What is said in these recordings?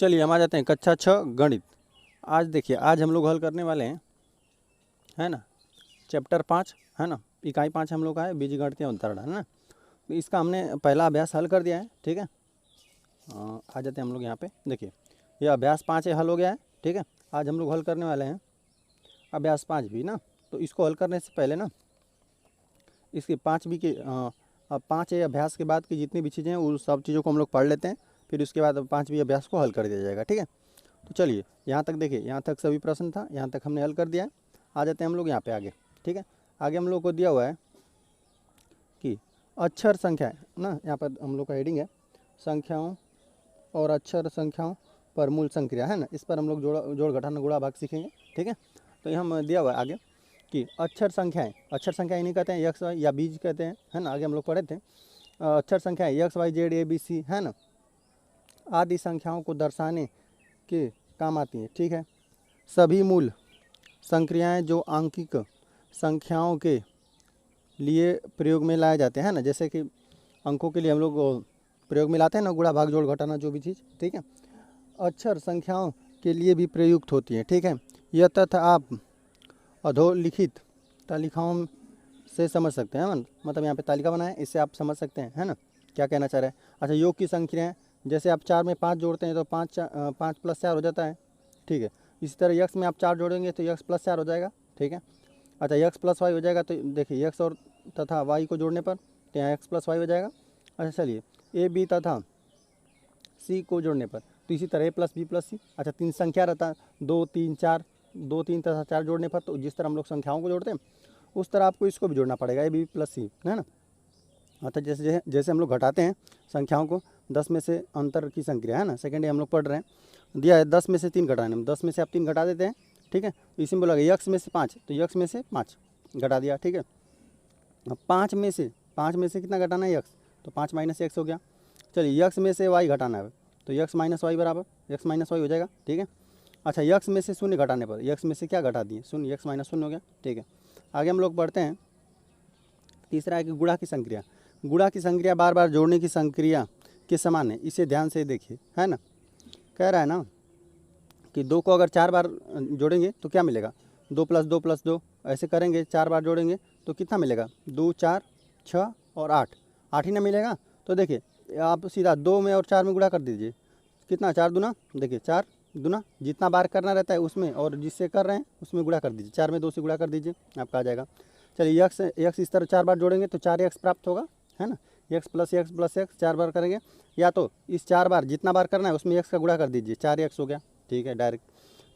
चलिए हम आ जाते हैं कक्षा 6 गणित। आज देखिए, आज हम लोग हल करने वाले हैं, है ना, चैप्टर 5, है ना, इकाई 5 हम लोग का है, बीजगणितीय अवधारणा, है ना। तो इसका हमने पहला अभ्यास हल कर दिया है, ठीक है। आ जाते हैं हम लोग यहाँ पे। देखिए ये अभ्यास 5 हल हो गया है, ठीक है। आज हम लोग हल करने वाले हैं अभ्यास 5 भी ना। तो इसको हल करने से पहले ना, इसके 5 भी के 5 अभ्यास के बाद की जितनी भी चीज़ें हैं उन सब चीज़ों को हम लोग पढ़ लेते हैं, फिर उसके बाद 5 भी अभ्यास को हल कर दिया जाएगा, ठीक है। तो चलिए यहाँ तक देखिए, यहाँ तक सभी प्रश्न था, यहाँ तक हमने हल कर दिया है। आ जाते हैं हम लोग यहाँ पे आगे, ठीक है। आगे हम लोग को दिया हुआ है कि अक्षर संख्या है ना, यहाँ पर हम लोग का हेडिंग है संख्याओं और अक्षर संख्याओं पर मूल संक्रिया, है ना। इस पर हम लोग जोड़ घटाना गुणा भाग सीखेंगे, ठीक है। तो यहाँ दिया हुआ है आगे कि अक्षर संख्याएँ, अक्षर संख्याएँ नहीं कहते हैं, एक्स वाई या बीज कहते हैं, है ना। आगे हम लोग पढ़े थे अक्षर संख्याएँ X Y Z A B C, है ना, आदि संख्याओं को दर्शाने के काम आती हैं, ठीक है। सभी मूल संक्रियाएं जो आंकिक संख्याओं के लिए प्रयोग में लाए जाते हैं ना, जैसे कि अंकों के लिए हम लोग प्रयोग में लाते हैं ना, गुणा भाग जोड़ घटाना जो भी चीज़, ठीक है, अक्षर संख्याओं के लिए भी प्रयुक्त होती है, ठीक है। यह तथ्य आप अधोलिखित तालिकाओं से समझ सकते हैं, मतलब यहाँ पे तालिका बनाए, इससे आप समझ सकते हैं, है ना, क्या कहना चाह रहे हैं। अच्छा, योग की संक्रियाएं, जैसे आप 4 में 5 जोड़ते हैं तो 5 + 4 हो जाता है, ठीक है। इसी तरह यक्स में आप 4 जोड़ेंगे तो यक्स + 4 हो जाएगा, ठीक है। अच्छा, यक्स + वाई हो जाएगा, तो देखिए यक्स और तथा वाई को जोड़ने पर तो यहाँ एक्स + वाई हो जाएगा। अच्छा चलिए, ए बी तथा सी को जोड़ने पर तो इसी तरह ए + बी + सी। अच्छा, 3 संख्या रहता है, 2 3 4, 2 3 तथा 4 जोड़ने पर, तो जिस तरह हम लोग संख्याओं को जोड़ते हैं उस तरह आपको इसको भी जोड़ना पड़ेगा, ए बी + सी, है ना। अतः जैसे जैसे हम लोग घटाते हैं संख्याओं को, 10 में से अंतर की संक्रिया, है ना, सेकेंड हम लोग पढ़ रहे हैं, दिया है 10 में से 3 घटाने में, 10 में से आप 3 घटा देते हैं, ठीक है। इसी में बोला गया यक्स में से 5, तो यक्स में से 5 घटा दिया, ठीक है। अब 5 में से कितना घटाना है, यक्स, तो 5 - x हो गया। चलिए यक्स में से y घटाना है, तो यक्स - y बराबर यक्स - y हो जाएगा, ठीक है। अच्छा, यक्स में से 0 घटाने पर, यक्स में से क्या घटा दिए, 0, यक्स - 0 हो गया, ठीक है। आगे हम लोग पढ़ते हैं तीसरा है कि गुणा की संक्रिया। गुणा की संक्रिया बार बार जोड़ने की संक्रिया के समान है, इसे ध्यान से देखिए, है ना। कह रहा है ना कि 2 को अगर 4 बार जोड़ेंगे तो क्या मिलेगा, 2 + 2 + 2 ऐसे करेंगे, 4 बार जोड़ेंगे तो कितना मिलेगा, 2 4 6 और 8, 8 ही ना मिलेगा। तो देखिए आप सीधा 2 में और 4 में गुणा कर दीजिए, कितना, 4 दूना, देखिए 4 दूना, जितना बार करना रहता है उसमें और जिससे कर रहे हैं उसमें गुणा कर दीजिए, 4 में 2 से गुणा कर दीजिए, आपका आ जाएगा। चलिए यक्स इस तरह 4 बार जोड़ेंगे तो 4x प्राप्त होगा, है ना। x + x 4 बार करेंगे, या तो इस 4 बार जितना बार करना है उसमें x का गुणा कर दीजिए, 4x हो गया, ठीक है, डायरेक्ट।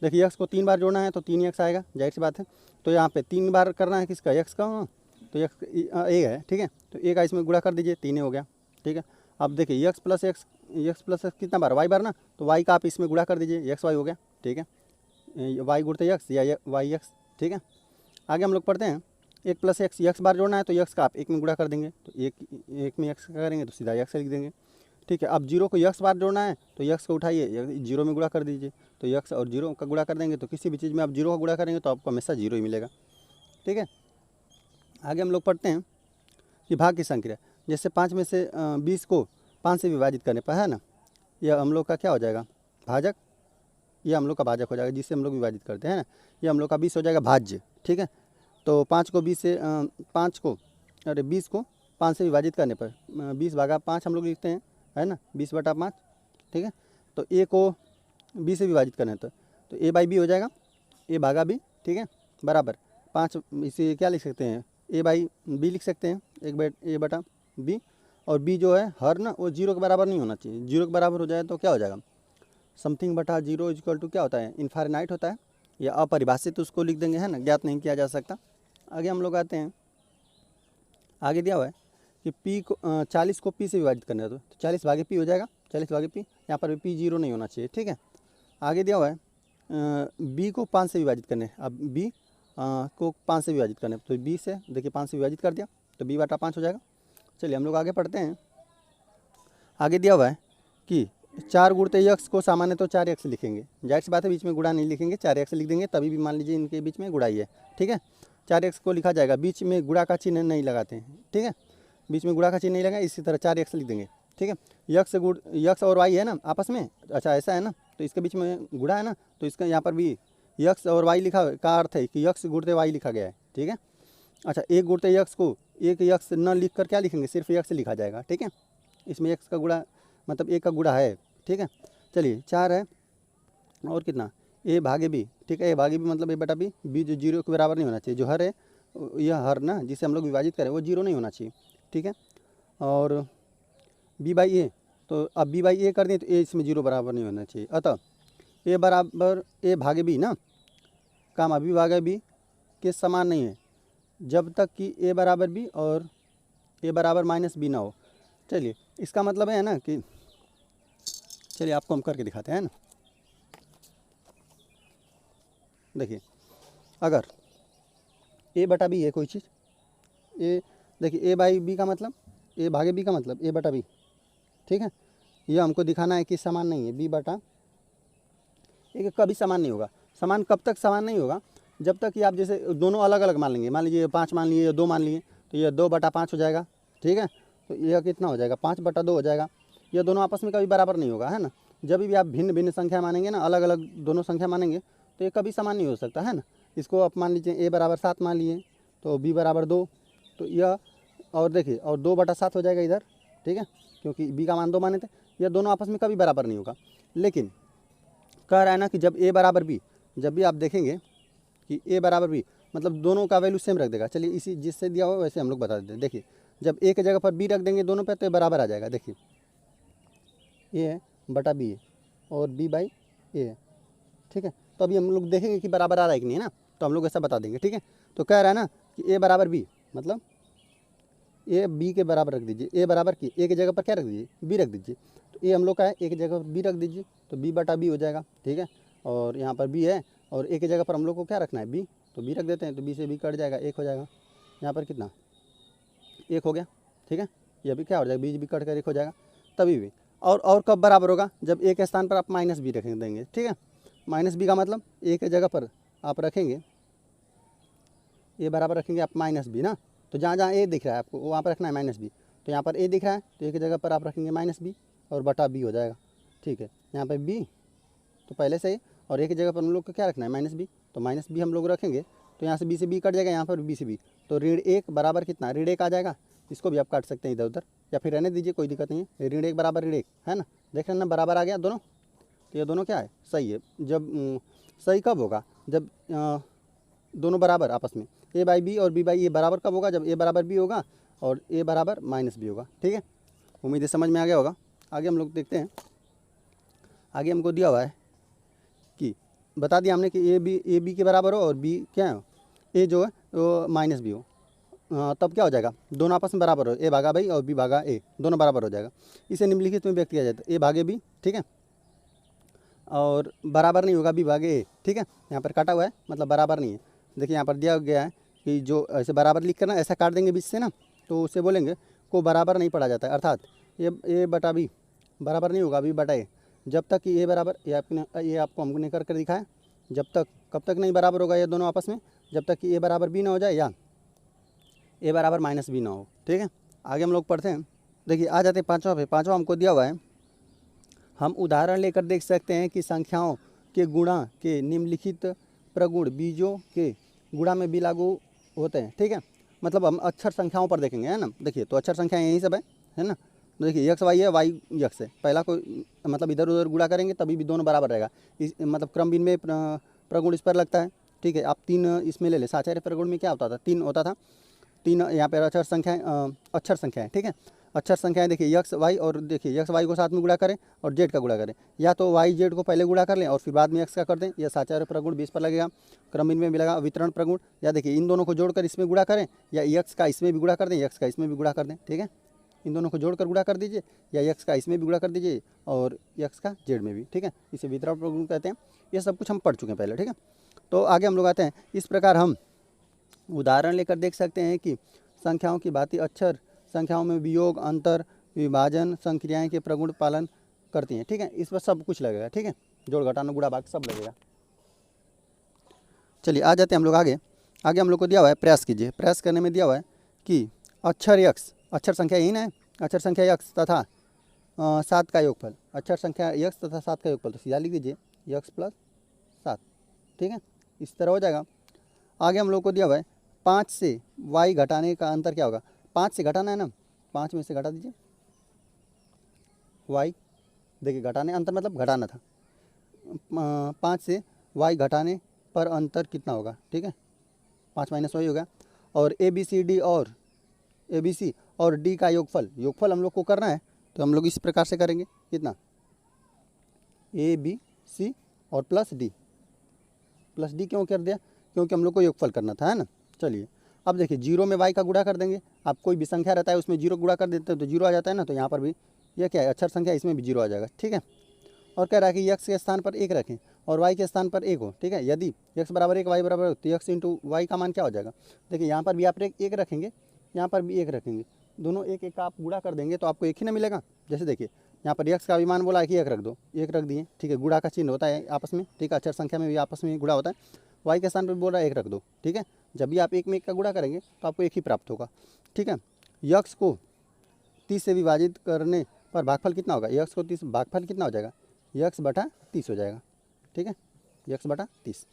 देखिए x को 3 बार जोड़ना है तो 3x आएगा, जाहिर सी बात है। तो यहाँ पे 3 बार करना है किसका, x का, तो x a है, ठीक है। तो a का इसमें गुणा कर दीजिए, 3 हो गया, ठीक है। अब देखिए x + x कितना बार, y बार ना, तो y का आप इसमें गुणा कर दीजिए, x y हो गया, ठीक है। y गुणते x या y x, ठीक है। आगे हम लोग पढ़ते हैं 1 + x, x बार जोड़ना है तो x का आप 1 में गुणा कर देंगे, तो 1 में x करेंगे तो सीधा x लिख देंगे, ठीक है। अब 0 को x बार जोड़ना है तो x को उठाइए, 0 में गुणा कर दीजिए, तो x और 0 का गुणा कर देंगे, तो किसी भी चीज़ में आप 0 का गुणा करेंगे तो आपको हमेशा 0 ही मिलेगा, ठीक है। आगे हम लोग पढ़ते हैं कि भाग की संक्रिया, जैसे 5 में से 20 को 5 से विभाजित करने पर, है ना, यह हम लोग का क्या हो जाएगा, भाजक, यह हम लोग का भाजक हो जाएगा, जिससे हम लोग विभाजित करते हैं ना, यह हम लोग का 20 हो जाएगा भाज्य, ठीक है। तो 5 को 20 से 20 को 5 से विभाजित करने पर 20/5 हम लोग लिखते हैं, है ना, 20/5, ठीक है। तो a को b से विभाजित करना है तो a/b हो जाएगा, a/b, ठीक है, बराबर 5, इसे क्या लिख सकते हैं, a/b लिख सकते हैं, a/b, और b जो है हर ना वो 0 के बराबर नहीं होना चाहिए, 0 के बराबर हो जाए तो क्या हो जाएगा, समथिंग बटा 0 = क्या होता है, इनफाइनाइट होता है, या अपरिभाषित उसको लिख देंगे, है ना, ज्ञात नहीं किया जा सकता। आगे हम लोग आते हैं, आगे दिया हुआ है कि p को 40 को p से विभाजित करना है तो 40/p हो जाएगा, 40/p, यहाँ पर p 0 नहीं होना चाहिए, ठीक है। आगे दिया हुआ है b को 5 से विभाजित करने, अब b को 5 से विभाजित करने, तो b से देखिए 5 से विभाजित कर दिया तो b/5 हो जाएगा। चलिए हम लोग आगे पढ़ते हैं। आगे दिया हुआ है कि 4 गुणते x को सामान्य तो 4x लिखेंगे, जाहिर सी बात है, बीच में गुणा नहीं लिखेंगे, 4x लिख देंगे, तभी भी मान लीजिए इनके बीच में गुणाई है, ठीक है। 4x को लिखा जाएगा, बीच में गुणा का चिन्ह नहीं लगाते हैं, ठीक है, बीच में गुणा का चिन्ह नहीं लगा, इसी तरह 4x लिख देंगे, ठीक है। यक्स और y है ना आपस में, अच्छा ऐसा है ना, तो इसके बीच में गुणा है ना, तो इसका यहाँ पर भी यक्स और वाई लिखा का अर्थ है कि यक्स गुणते वाई लिखा गया है, ठीक है। अच्छा, एक गुणते यक्स को एक यक्स न लिख कर क्या लिखेंगे, सिर्फ यक्स लिखा जाएगा, ठीक है। इसमें यक्स का गुणा मतलब एक का गुणा है, ठीक है। चलिए 4 है और कितना, ए भागे बी, ठीक है। ए भागे बी मतलब ए बटा बी, बी जो 0 के बराबर नहीं होना चाहिए, जो हर है यह हर ना जिसे हम लोग विभाजित करें वो 0 नहीं होना चाहिए, ठीक है। और बी बाई ए, तो अब बी बाई ए कर दें तो ए इसमें 0 बराबर नहीं होना चाहिए, अतः ए बराबर ए भागे बी ना, काम बी भागे बी के समान नहीं है जब तक कि ए बराबर बी और ए बराबर माइनस बी ना हो। चलिए इसका मतलब है ना कि, चलिए आपको हम करके दिखाते हैं ना। देखिए अगर ए बटा बी है कोई चीज़, ए देखिए ए बाई बी का मतलब, ए भागे बी का मतलब ए बटा बी, ठीक है। यह हमको दिखाना है कि समान नहीं है, बी बटा ए कभी समान नहीं होगा। समान कब तक समान नहीं होगा, जब तक कि आप जैसे दोनों अलग अलग मान लेंगे, मान लीजिए 5 मान लिए या 2 मान लिए, तो यह 2 बटा 5 हो जाएगा, ठीक है। तो यह कितना हो जाएगा, 5 बटा 2 हो जाएगा। यह दोनों आपस में कभी बराबर नहीं होगा, है ना। जब भी आप भिन्न भिन्न संख्या मानेंगे ना, अलग अलग दोनों संख्या मानेंगे, तो ये कभी समान नहीं हो सकता, है ना। इसको आप मान लीजिए ए बराबर 7 मान लिए, तो बी बराबर 2, तो यह और देखिए और 2 बटा 7 हो जाएगा इधर, ठीक है, क्योंकि बी का मान 2 माने थे। यह दोनों आपस में कभी बराबर नहीं होगा। लेकिन कह रहा है ना कि जब ए बराबर बी, जब भी आप देखेंगे कि ए बराबर बी मतलब दोनों का वैल्यू सेम रख देगा। चलिए इसी जिससे दिया हुआ वैसे हम लोग बता देते हैं। देखिए जब ए की जगह पर बी रख देंगे दोनों पे, तो ये बराबर आ जाएगा। देखिए ए है बटा बी है और बी बाई ए है, ठीक है। तो अभी हम लोग देखेंगे कि बराबर आ रहा है कि नहीं, है ना, तो हम लोग ऐसा बता देंगे, ठीक है। तो कह रहा है ना कि ए बराबर बी मतलब ए बी के बराबर रख दीजिए। ए बराबर की ए की जगह पर क्या रख दीजिए, बी रख दीजिए। तो ए हम लोग का है, ए की जगह पर बी रख दीजिए, तो बी बटा बी हो जाएगा, ठीक है। और यहाँ पर बी है और ए की जगह पर हम लोग को क्या रखना है, बी, तो बी रख देते हैं, तो बी से बी कट जाएगा, 1 हो जाएगा। यहाँ पर कितना 1 हो गया, ठीक है। ये भी क्या हो जाएगा, बी भी कट कर 1 हो जाएगा। तभी भी और कब बराबर होगा, जब ए के स्थान पर आप माइनस बी रख देंगे, ठीक है। माइनस बी का मतलब ए के जगह पर आप रखेंगे, ए बराबर रखेंगे आप माइनस बी ना, तो जहाँ जहाँ ए दिख रहा है आपको वहाँ पर रखना है माइनस बी। तो यहाँ पर ए दिख रहा है तो ए की जगह पर आप रखेंगे माइनस बी और बटा बी हो जाएगा, ठीक है। यहाँ पर बी तो पहले से ही, और ए की जगह पर हम लोग को क्या रखना है, माइनस बी, तो माइनस बी हम लोग रखेंगे, तो यहाँ से बी कट जाएगा, यहाँ पर बी से बी, तो ऋण 1 बराबर कितना, ऋण 1 आ जाएगा। इसको भी आप काट सकते हैं इधर उधर या फिर रहने दीजिए, कोई दिक्कत नहीं है। ऋण 1 बराबर ऋण 1 है ना, देख रहे हैं ना, बराबर आ गया दोनों। तो ये दोनों क्या है, सही है। जब सही कब होगा, जब दोनों बराबर आपस में, ए बाई बी और बी बाई ए बराबर कब होगा, जब ए बराबर बी होगा और ए बराबर माइनस बी होगा, ठीक है। उम्मीद है समझ में आ गया होगा। आगे हम लोग देखते हैं। आगे हमको दिया हुआ है कि बता दिया हमने कि ए बी के बराबर हो और बी क्या है, ए जो है वो माइनस बी हो, तब क्या हो जाएगा, दोनों आपस में बराबर हो, ए भागा बी और बी भागा ए दोनों बराबर हो जाएगा। इसे निम्नलिखित में व्यक्त किया जाता है, ए भागे बी, ठीक है, और बराबर नहीं होगा बी भागे ए, ठीक है। यहाँ पर काटा हुआ है मतलब बराबर नहीं है। देखिए यहाँ पर दिया गया है कि जो ऐसे बराबर लिख कर ना ऐसा काट देंगे बीच से ना, तो उसे बोलेंगे को बराबर नहीं पढ़ा जाता है। अर्थात ए बटा बी बराबर नहीं होगा बी बटा ए, जब तक कि ए बराबर, ये आपको हमने कर दिखाया, जब तक कब तक नहीं बराबर होगा ये दोनों आपस में, जब तक कि ए बराबर बी ना हो जाए या ए बराबर माइनस बी ना हो, ठीक है। आगे हम लोग पढ़ते हैं। देखिए आ जाते हैं पाँचवा पे। पाँचवा हमको दिया हुआ है, हम उदाहरण लेकर देख सकते हैं कि संख्याओं के गुणा के निम्नलिखित प्रगुण बीजों के गुणा में भी लागू होते हैं, ठीक है। मतलब हम अक्षर संख्याओं पर देखेंगे, है ना। देखिए तो अक्षर संख्या यही सब है ना। तो देखिए यक्स वाई है, वाई यक्स है, पहला को मतलब इधर उधर गुणा करेंगे तभी भी दोनों बराबर रहेगा। इस मतलब क्रम भिन्न में प्रगुण इस पर लगता है, ठीक है। आप 3 इसमें ले लें, साचार्य प्रगुण में क्या होता था, 3 होता था। 3 यहाँ पर अक्षर संख्याएँ, ठीक है। अक्षर संख्याएं देखिए यक्स वाई, और देखिए यक्स वाई को साथ में गुणा करें और जेड का गुणा करें, या तो वाई जेड को पहले गुणा कर लें और फिर बाद में यक्स का कर दें। यह साचार्य प्रगुण 20 पर लगेगा। क्रम भिन्न में मिलेगा वितरण प्रगुण, या देखिए इन दोनों को जोड़कर इसमें गुणा करें, या यक्स का इसमें भी गुणा कर दें, यक्स का इसमें भी गुणा कर दें, ठीक है। इन दोनों को जोड़कर गुणा कर दीजिए, या यक्स का इसमें भी गुणा कर दीजिए और यक्स का जेड में भी, ठीक है। इसे वितरण प्रगुण कहते हैं। ये सब कुछ हम पढ़ चुके हैं पहले, ठीक है। तो आगे हम लोग आते हैं। इस प्रकार हम उदाहरण लेकर देख सकते हैं कि संख्याओं की भांति अक्षर संख्याओं में वियोग, अंतर, विभाजन संक्रियाएं के प्रगुण पालन करती हैं, ठीक है। इस पर सब कुछ लगेगा, ठीक है, जोड़ घटाना गुणा भाग सब लगेगा। चलिए आ जाते हैं हम लोग आगे। आगे हम लोग को दिया हुआ है, प्रयास कीजिए। प्रयास करने में दिया हुआ है कि अक्षर यक्स, अक्षर संख्या यही ना है, अक्षर संख्या यक्स तथा 7 का योगफल, अक्षर संख्या यक्स तथा 7 का योगफल, तो सीधा लिख दीजिए यक्स प्लस 7, ठीक है, इस तरह हो जाएगा। आगे हम लोग को दिया हुआ है 5 से y घटाने का अंतर क्या होगा, 5 से घटाना है ना, 5 में से घटा दीजिए y, देखिए घटाने अंतर मतलब घटाना था, 5 से y घटाने पर अंतर कितना होगा, ठीक है, 5 माइनस वाई होगा। और ए बी सी और डी का योगफल हम लोग को करना है, तो हम लोग इस प्रकार से करेंगे, कितना, ए बी सी और प्लस डी क्यों कर दिया, क्योंकि हम लोग को योगफल करना था, है ना। चलिए अब देखिए 0 में y का गुणा कर देंगे, आप कोई भी संख्या रहता है उसमें 0 गुणा कर देते हैं तो 0 आ जाता है ना, तो यहाँ पर भी ये क्या है, अक्षर संख्या, इसमें भी 0 आ जाएगा, ठीक है। और कह रहा है कि x के स्थान पर 1 रखें और y के स्थान पर 1 हो, ठीक है। यदि x बराबर 1 y बराबर 1 तो x इंटू वाई का मान क्या हो जाएगा, देखिए यहाँ पर भी आप 1 रखेंगे, यहाँ पर भी 1 रखेंगे, दोनों एक एक का आप गुणा कर देंगे तो आपको एक ही ना मिलेगा। जैसे देखिए यहाँ पर x का भी मान बोला है कि 1 रख दो, 1 रख दिए, ठीक है, गुणा का चिन्ह होता है आपस में, ठीक है, अक्षर संख्या में भी आपस में गुणा होता है। y के स्थान पर बोल रहा है 1 रख दो, ठीक है, जब भी आप एक में एक का गुणा करेंगे तो आपको एक ही प्राप्त होगा, ठीक है। x को 30 से विभाजित करने पर भागफल कितना होगा, x को 30 भागफल कितना हो जाएगा, x बटा 30 हो जाएगा, ठीक है, x बटा 30,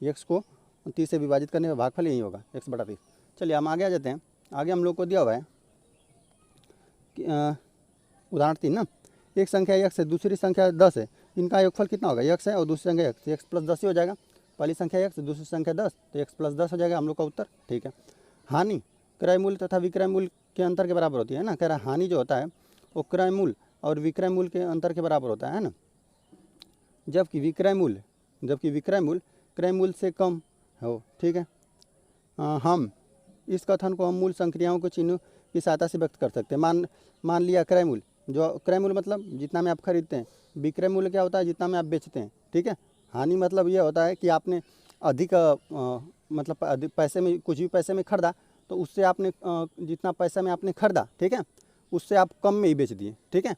x को 30 से विभाजित करने पर भागफल यही होगा, x बटा 30। चलिए हम आगे आ जाते हैं। आगे हम लोग को दिया हुआ है उदाहरण 3 ना, एक संख्या x है, दूसरी संख्या 10 है, इनका योगफल कितना होगा, x है और दूसरी संख्या x प्लस 10 ही हो जाएगा, पहली संख्या x दूसरी संख्या 10 तो x प्लस 10 हो जाएगा हम लोग का उत्तर, ठीक है। हानि क्रय मूल्य तथा विक्रय मूल्य के अंतर के बराबर होती है ना, कह रहा हानि जो होता है वो क्रय मूल्य और विक्रय मूल्य के अंतर के बराबर होता है ना, जबकि विक्रय मूल्य क्रय मूल्य से कम हो, ठीक है। हम इस कथन को हम मूल संक्रियाओं के चिन्हों की सहायता से व्यक्त कर सकते हैं। मान लिया क्रय मूल्य, जो क्रय मूल्य मतलब जितना में आप खरीदते हैं, विक्रय मूल्य क्या होता है, जितना में आप बेचते हैं, ठीक है। हानि मतलब ये होता है कि आपने अधिक मतलब अधिक पैसे में, कुछ भी पैसे में खरीदा तो उससे आपने जितना पैसा में आपने खरीदा, ठीक है, उससे आप कम में ही बेच दिए, ठीक है।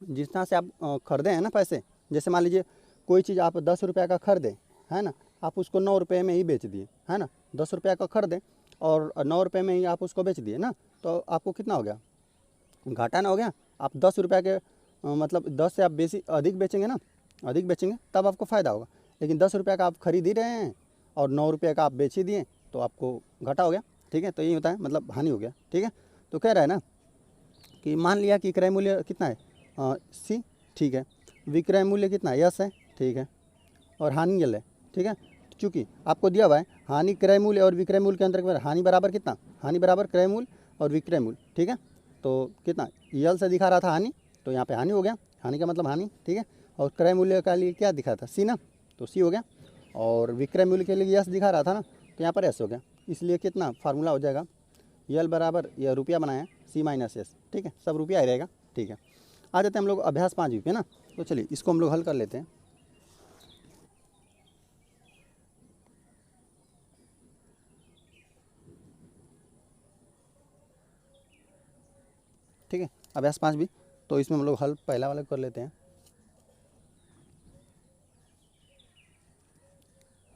जितना से आप खरीदे हैं ना पैसे, जैसे मान लीजिए कोई चीज़ आप 10 रुपये का खरीदे, है ना, आप उसको 9 रुपये में ही बेच दिए, है ना, 10 रुपये का खरीदे और 9 रुपये में ही आप उसको बेच दिए ना, तो आपको कितना हो गया, घाटा ना हो गया। आप 10 रुपये के मतलब 10 से आप अधिक बेचेंगे ना, अधिक बेचेंगे तब आपको फ़ायदा होगा, लेकिन 10 रुपये का आप खरीद ही रहे हैं और 9 रुपये का आप बेच ही दिए तो आपको घाटा हो गया, ठीक है। तो यही होता है, मतलब हानि हो गया, ठीक है। तो कह रहा है ना कि मान लिया कि क्रय मूल्य कितना है सी, ठीक है, विक्रय मूल्य कितना है यस है, ठीक है, और हानि यल है, ठीक है। चूँकि आपको दिया हुआ है हानि क्रय मूल्य और विक्रय मूल्य के अंतर के हानि बराबर कितना, हानि बराबर क्रय मूल्य और विक्रय मूल्य, ठीक है। तो कितना यल से दिखा रहा था हानि, तो यहाँ पे हानि हो गया, हानि का मतलब हानि, ठीक है। और क्रय मूल्य का लिए क्या दिखा था सी ना, तो सी हो गया, और विक्रय मूल्य के लिए यस दिखा रहा था ना, तो यहाँ पर एस हो गया। इसलिए कितना फार्मूला हो जाएगा, यल बराबर यह रुपया बनाया सी माइनस एस, ठीक है, सब रुपया ही रहेगा, ठीक है। आ जाते हैं हम लोग अभ्यास 5 पे ना, तो चलिए इसको हम लोग हल कर लेते हैं। ठीक है, अभ्यास 5 भी, तो इसमें हम लोग हल पहला वाला कर लेते हैं।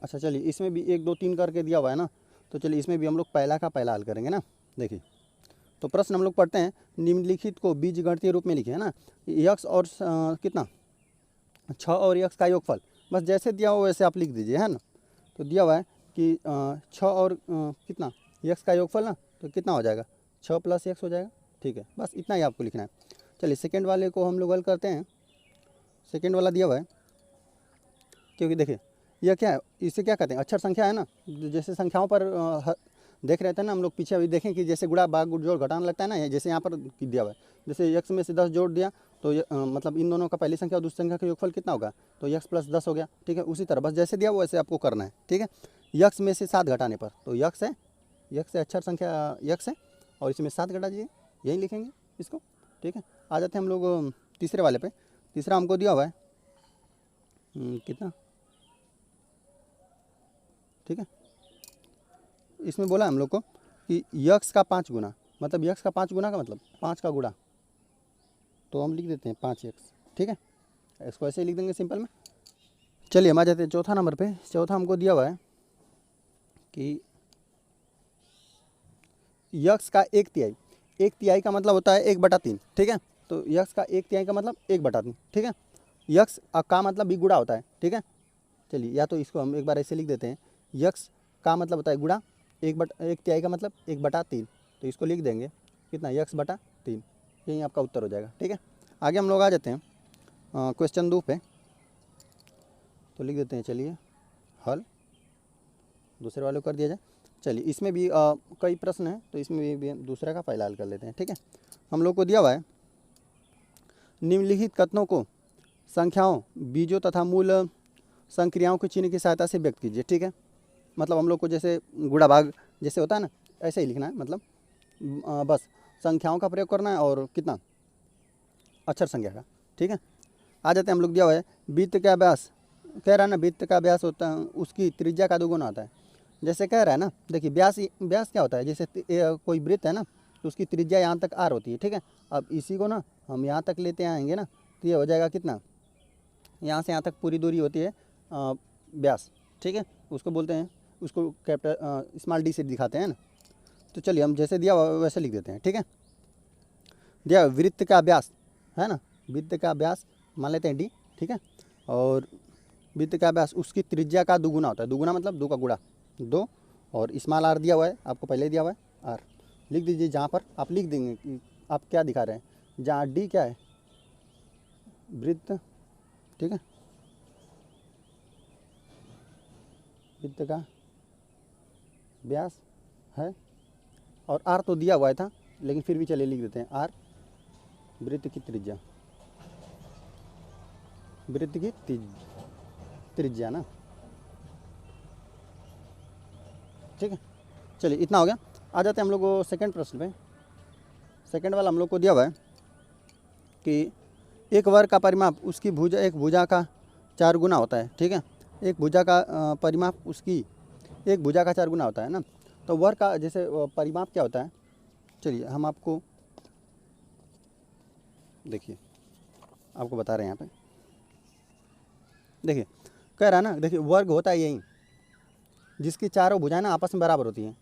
अच्छा चलिए इसमें भी 1 2 3 करके दिया हुआ है ना, तो चलिए इसमें भी हम लोग पहला का पहला हल करेंगे ना। देखिए तो प्रश्न हम लोग पढ़ते हैं, निम्नलिखित को बीजगणितीय रूप में लिखे, है ना, यक्स और कितना 6 और यक्स का योगफल, बस जैसे दिया हो वैसे आप लिख दीजिए, है ना। तो दिया हुआ है कि 6 और कितना यक्स का योगफल ना, तो कितना हो जाएगा 6 प्लस यक्स हो जाएगा, ठीक है, बस इतना ही आपको लिखना है। चलिए सेकेंड वाले को हम लोग हल करते हैं। सेकेंड वाला दिया हुआ है, क्योंकि देखिए यह क्या है, इसे क्या कहते हैं, अक्षर संख्या है ना, जैसे संख्याओं पर देख रहे थे ना हम लोग पीछे, अभी देखें कि जैसे गुणा भाग जोड़ घटाना लगता है ना, जैसे यहाँ पर दिया हुआ है, जैसे यक्स में से 10 जोड़ दिया तो मतलब इन दोनों का पहली संख्या और दूसरी संख्या का योगफल कितना होगा, तो यक्स प्लस 10 हो गया, ठीक है। उसी तरह बस जैसे दिया वो वैसे आपको करना है, ठीक है। यक्स में से 7 घटाने पर, तो यक्स है अक्षर संख्या यक्स है और इसमें 7 घटा दीजिए, यही लिखेंगे इसको, ठीक है। आ जाते हैं हम लोग तीसरे वाले पे। तीसरा हमको दिया हुआ है कितना, ठीक है, इसमें बोला हम लोग को कि यक्स का 5 गुना, मतलब यक्स का 5 गुना का मतलब 5 का गुणा, तो हम लिख देते हैं 5 यक्स, ठीक है, इसको ऐसे ही लिख देंगे सिंपल में। चलिए हम आ जाते हैं चौथा नंबर पे। चौथा हमको दिया हुआ है कि यक्स का 1/3, 1/3 का मतलब होता है 1/3, ठीक है। तो यक्स का 1/3 का मतलब 1/3, ठीक है। यक्स का मतलब भी गुणा होता है, ठीक है। चलिए या तो इसको हम एक बार ऐसे लिख देते हैं, यक्स का मतलब होता है गुणा, 1/3 का मतलब 1/3, तो इसको लिख देंगे कितना, x/3। यही आपका उत्तर हो जाएगा, ठीक है। आगे हम लोग आ जाते हैं क्वेश्चन 2 पे, तो लिख देते हैं चलिए हल, दूसरे वाले को कर दिया जाए। चलिए इसमें भी कई प्रश्न हैं, तो इसमें भी दूसरा का पहला हल कर लेते हैं, ठीक है। हम लोग को दिया हुआ है, निम्नलिखित कथनों को संख्याओं, बीजों तथा मूल संक्रियाओं के चिन्ह की सहायता से व्यक्त कीजिए, ठीक है। मतलब हम लोग को जैसे गुणा भाग जैसे होता है ना, ऐसे ही लिखना है, मतलब बस संख्याओं का प्रयोग करना है और कितना, अक्षर संख्या का, ठीक है। आ जाते हैं हम लोग, दिया हुआ है वृत्त का व्यास, कह रहा है ना वृत्त का व्यास होता है उसकी त्रिज्या का 2 गुना होता है। जैसे कह रहा है ना, देखिए व्यास क्या होता है, जैसे कोई वृत्त है ना, तो उसकी त्रिज्या यहाँ तक r होती है, ठीक है। अब इसी को ना हम यहाँ तक लेते आएंगे ना, तो ये हो जाएगा कितना, यहाँ से यहाँ तक पूरी दूरी होती है व्यास, ठीक है। उसको बोलते हैं, उसको कैपिटल स्मॉल d से दिखाते हैं ना। तो चलिए हम जैसे दिया वैसे लिख देते हैं, ठीक है। दिया वृत्त का व्यास है ना, वृत्त का व्यास मान लेते हैं d, ठीक है। और वृत्त का व्यास उसकी त्रिज्या का 2 गुना होता है, 2 गुना मतलब 2 का गुणा 2, और स्मॉल r दिया हुआ है, आपको पहले ही दिया हुआ है r, लिख दीजिए। जहाँ पर आप लिख देंगे कि आप क्या दिखा रहे हैं, जहाँ d क्या है, वृत्त, ठीक है, वृत्त का व्यास है, और r तो दिया हुआ था, लेकिन फिर भी चलिए लिख देते हैं r वृत्त की त्रिज्या, वृत्त की त्रिज्या ना, ठीक है। चलिए इतना हो गया। आ जाते हैं हम लोग को सेकंड प्रश्न पे। सेकंड वाला हम लोग को दिया हुआ है कि एक वर्ग का परिमाप उसकी भुजा, एक भुजा का 4 गुना होता है, ठीक है। एक भुजा का परिमाप उसकी एक भुजा का 4 गुना होता है ना। तो वर्ग का जैसे परिमाप क्या होता है, चलिए हम आपको देखिए आपको बता रहे हैं यहाँ पे, देखिए कह रहा है ना, देखिए वर्ग होता है यही जिसकी चारों भुजाएं ना आपस में बराबर होती हैं,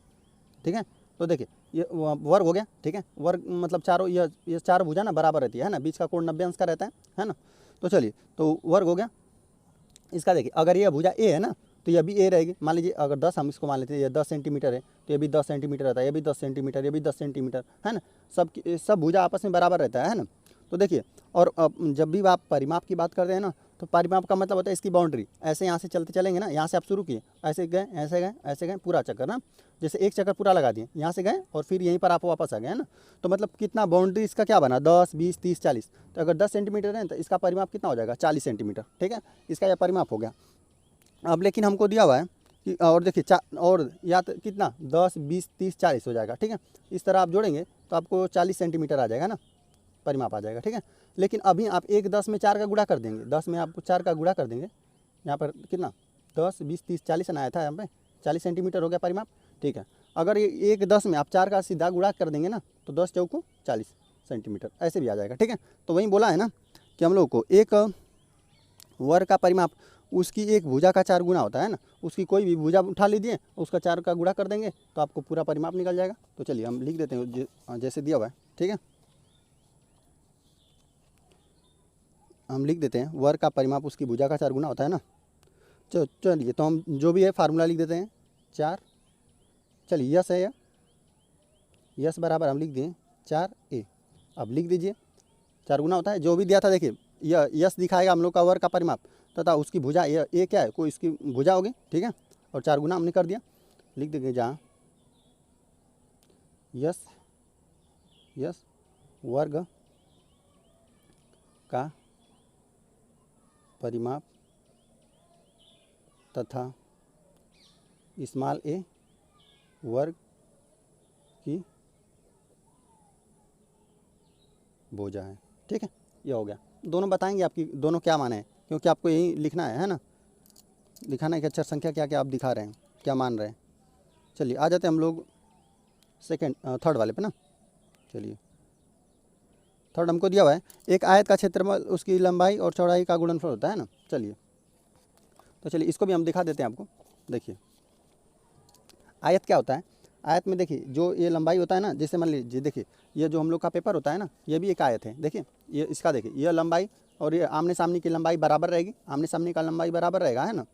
ठीक है। तो देखिए ये वर्ग हो गया, ठीक है। वर्ग मतलब चारों, ये चारों भुजा ना बराबर रहती है ना, बीच का कोण 90 अंश का रहता है ना। तो चलिए तो वर्ग हो गया इसका। देखिए अगर ये भुजा ए है ना, तो ये भी ए रहेगी। मान लीजिए अगर 10 हम इसको मान लेते हैं, ये 10 सेंटीमीटर है, तो ये भी 10 सेंटीमीटर रहता है, ये भी 10 सेंटीमीटर, ये भी 10 सेंटीमीटर, है ना। सब भुजा आपस में बराबर रहता है ना। तो देखिए, और जब भी आप परिमाप की बात करते हैं ना, तो परिमाप का मतलब होता है इसकी बाउंड्री। ऐसे यहाँ से चलते चलेंगे ना, यहाँ से आप शुरू किए, ऐसे गए, ऐसे गए, ऐसे गए, पूरा चक्कर ना, जैसे एक चक्कर पूरा लगा दिए, यहाँ से गए और फिर यहीं पर आप वापस आ गए, है ना। तो मतलब कितना बाउंड्री इसका क्या बना, 10, 20, 30, 40। तो अगर 10 सेंटीमीटर है तो इसका परिमाप कितना हो जाएगा, 40 सेंटीमीटर, ठीक है। इसका यह परिमाप हो गया। अब लेकिन हमको दिया हुआ है कि, और देखिए और या तो कितना 10, 20, 30, 40 हो जाएगा, ठीक है। इस तरह आप जोड़ेंगे तो आपको 40 सेंटीमीटर आ जाएगा ना, परिमाप आ जाएगा, ठीक है। लेकिन अभी आप 1 10 में 4 का गुणा कर देंगे, 10 में आप 4 का गुणा कर देंगे, यहाँ पर कितना 10, 20, 30, 40 आया था, यहाँ पे 40 सेंटीमीटर हो गया परिमाप, ठीक है। अगर ये 1 10 में आप 4 का सीधा गुणा कर देंगे ना, तो 10 चौको 40 सेंटीमीटर ऐसे भी आ जाएगा, ठीक है। तो वहीं बोला है ना कि हम लोग को एक वर्ग का परिमाप उसकी एक भुजा का 4 गुना होता है ना। उसकी कोई भी भुजा उठा लीजिए, उसका 4 का गुणा कर देंगे तो आपको पूरा परिमाप निकल जाएगा। तो चलिए हम लिख देते हैं जैसे दिया हुआ है, ठीक है। हम लिख देते हैं वर्ग का परिमाप उसकी भुजा का 4 गुना होता है ना। चलिए तो हम जो भी है फार्मूला लिख देते हैं 4। चलिए यस है, यस बराबर हम लिख दिए 4a। अब लिख दीजिए 4 गुना होता है, जो भी दिया था देखिए यह यस दिखाएगा हम लोग का वर्ग का परिमाप, तथा उसकी भुजा ए क्या है, कोई इसकी भुजा होगी, ठीक है। और 4 गुना हमने कर दिया, लिख देंगे जहाँ यस यस वर्ग का परिमाप तथा स्मॉल ए वर्ग की भुजा है, ठीक है। ये हो गया। दोनों बताएंगे आपकी दोनों क्या माने हैं, क्योंकि आपको यही लिखना है ना, दिखाना है कि अक्षर संख्या क्या क्या आप दिखा रहे हैं, क्या मान रहे हैं। चलिए आ जाते हैं हम लोग थर्ड वाले पे ना। चलिए थर्ड हमको दिया हुआ है एक आयत का क्षेत्रफल उसकी लंबाई और चौड़ाई का गुणनफल होता है ना। चलिए तो चलिए इसको भी हम दिखा देते हैं आपको। देखिए आयत क्या होता है, आयत में देखिए जो ये लंबाई होता है ना, जैसे मान लीजिए देखिए ये जो हम लोग का पेपर होता है ना, ये भी एक आयत है। देखिए ये इसका देखिए ये लंबाई और ये आमने सामने की लंबाई बराबर रहेगी, आमने सामने का लंबाई बराबर रहेगा, है ना,